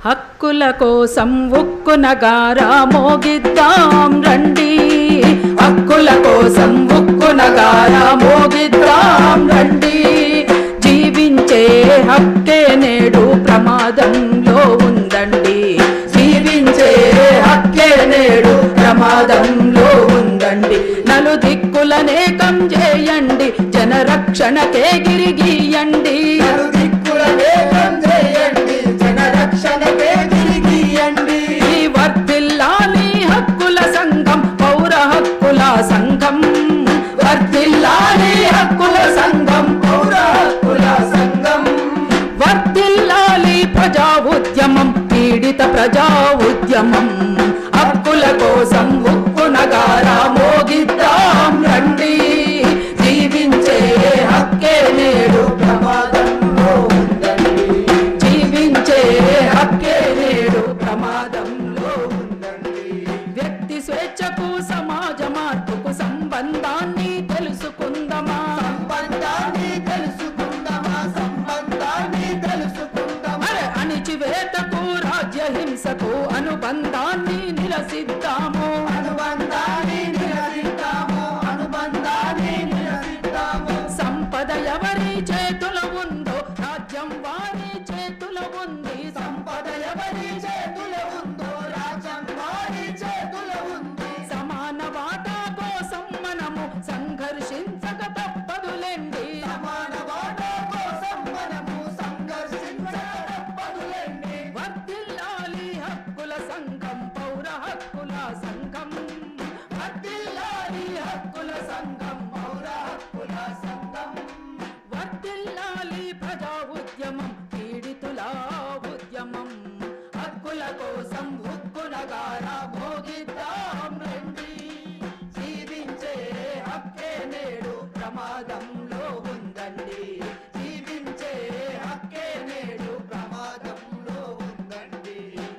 హక్కుల కోసం ఉక్కునగారా మోగిద్దాం రండి, హక్కుల కోసం ఉక్కునగారా మోగిద్దాం రండి. జీవించే హక్కే నేడు ప్రమాదంలో ఉందండి, జీవించే హక్కే నేడు ప్రమాదంలో ఉందండి. నలుదిక్కులనేకం చేయండి, జనరక్షణకే గిరిగీయండి. నలుదిక్కులనేకం చేయండి, జనరక్షణకే గిరిగీయండి. వర్ధిల్లాలి హక్కుల సంఘం, పౌర హక్కుల సంఘం. వర్ధిల్లాలి హక్కుల సంఘం, పౌర హక్కుల సంఘం. వర్ధిల్లాలి ప్రజా ఉద్యమం, పీడిత ప్రజా ఉద్యమం. హక్కుల కోసం ఉక్కునగారా మోగిద్దాం రండి, జీవించే హక్కే నేడు ప్రమాదంలో ఉందండి, జీవించే హక్కే నేడు ప్రమాదంలో ఉందండి. వ్యక్తి స్వేచ్ఛకు సమాజ మార్పుకు సంబంధాన్ని తెలుసుకుందామా, సంబంధాన్ని తెలుసుకుందామా, సంబంధాన్ని తెలుసుకుందామా. అణిచివేతకు రాజ్యహింసకు అనుబంధాన్ని నిరసిద్దాము, అనుబంధాన్ని నిరసిద్దాము, అనుబంధాన్ని నిరసిద్దాము. సంపద ఎవరి చేతుల ఉందో రాజ్యం వారి చేతుల ఉంది, సంపద ఎవరి చేతుల ఉందో రాజ్యం వారి చేతుల ఉంది. సమాన వాటా కోసం మనము సంఘర్షించక తప్పదులేండి, సమాన వాటా కోసం మనము సంఘర్షించక తప్పదులేండి. వర్ధిల్లాలి హక్కుల సంఘం, పౌర హక్కుల సంఘం. వర్ధిల్లాలి హక్కుల సంఘం, పౌర హక్కుల సంఘం. వర్ధిల్లాలి ప్రజా ఉద్యమం, పీడితుల ఉద్యమం. హక్కుల కోసం ఉక్కునగారా మోగిద్దాం రండి, జీవించే హక్కే నేడు ప్రమాదంలో ఉందండి, జీవించే హక్కే నేడు ప్రమాదంలో ఉందండి.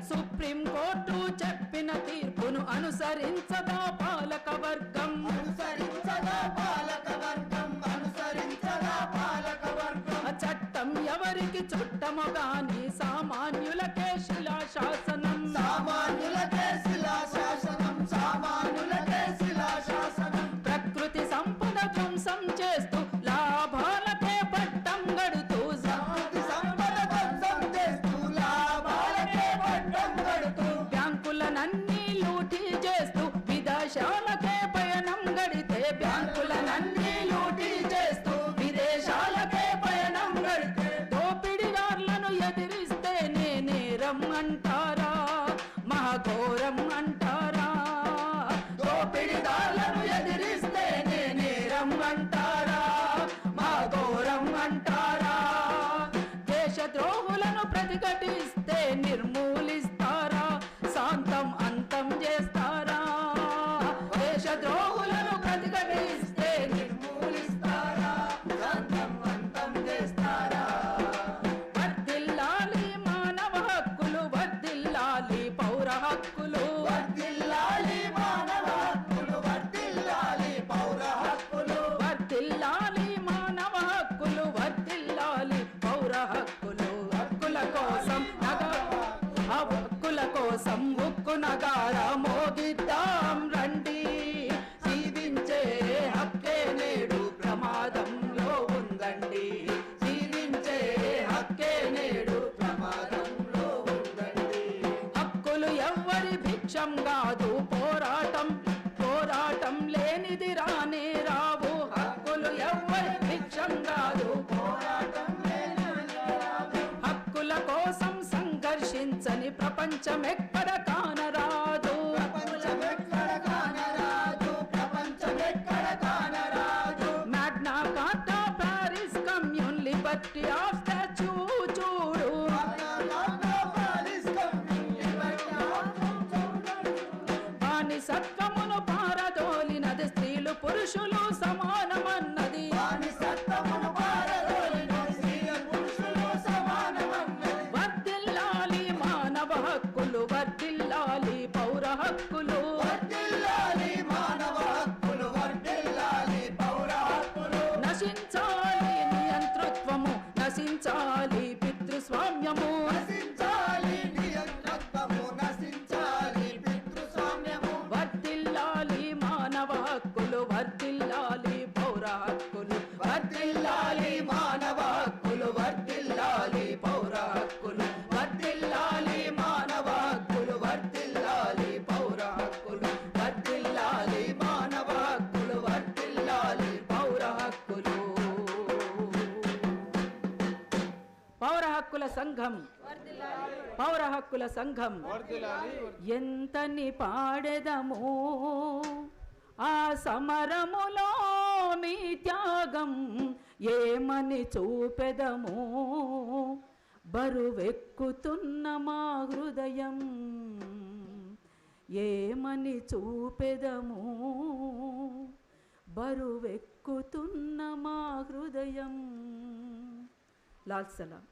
సుప్రీం కోర్టు చెప్పిన తీర్పును అనుసరించదా పాలక వర్గం, అనుసరించగా పాలక వర్గం, అనుసరించగా పాలక వర్గం. చట్టం ఎవరికి చుట్టము గాని సామాన్యులకే శిలాశాసనం, సామాన్యులకే శిలాశాసనం, సామాన్యులకే శిలాశాసనం. ప్రకృతి సంపద ధ్వంసం చేస్తూ లాభాలకే పట్టం గడుతూ, ప్రకృతి సంపద ధ్వంసం చేస్తూ లాభాలకే పట్టం గడుతూ, బ్యాంకులనన్నీ లూటీ చేస్తూ విదేశాలకే పయనం గడితే, బ్యాంకులనన్నీ లూటీ చేస్తూ విదేశాలకే పయనం గడితే, దోపిడిదారులను ఎదిరిస్తేనే నేరం అంటారా, మహాఘోరం అంటారా. దోపిడిదారులను ఎదిరిస్తేనే నేరం అంటారా, మహాఘోరం అంటారా. దేశద్రోహులను ప్రతిఘటిస్తే నిర్మూలిస్తారా, శాంతం అంతం చేస్తారా. దేశద్రోహులను ప్రతిఘటిస్తే నిర్మూలిస్తారా, శాంతం అంతం చేస్తారా. వర్ధిల్లాలి మానవ హక్కులు, వర్ధిల్లాలి పౌర హక్కులు. వర్ధిల్లాలి మానవ హక్కులు, వర్ధిల్లాలి పౌర హక్కులు. వర్ధిల్లాలి మానవ హక్కులు, వర్ధిల్లాలి పౌర హక్కులు. హక్కుల కోసం ఆ హక్కుల కోసం ఉక్కునగారా మోగిద్దాం రండి, జీవించే హక్కే నేడు ప్రమాదంలో ఉందండి, జీవించే హక్కే నేడు ప్రమాదంలో ఉందండి. హక్కులు ఎవ్వరి భిక్షం కాదు, పోరాటం పోరాటం లేనిది రానే రావు. హక్కులు ఎవ్వరి భిక్షం కాదు, పోరాటం లేనిది రాదు. హక్కుల కోసం సంఘర్షించని ప్రపంచం ఎక్కడ కానరాదు, ప్రపంచం ఎక్కడ కానరాదు, ప్రపంచం ఎక్కడ కానరాదు. Magna Carta, Paris Commune, liberty of statue చూడు, బానిసత్వమును పారదోలినది, స్త్రీలు పురుషులు సమానమన్నది. బానిసత్వమును పారదోలినది, స్త్రీలు పురుషులు సమానమన్నది. వర్ధిల్లాలి మానవ హక్కులు, వర్ధిల్లాలి సంఘం, పౌర హక్కుల సంఘం. ఎంతని పాడెదము ఆ సమరములో మీ త్యాగం, ఏమని చూపెదము బరువెక్కుతున్న మా హృదయం, ఏమని చూపెదము బరువెక్కుతున్న మా హృదయం. లాల్ సలాం.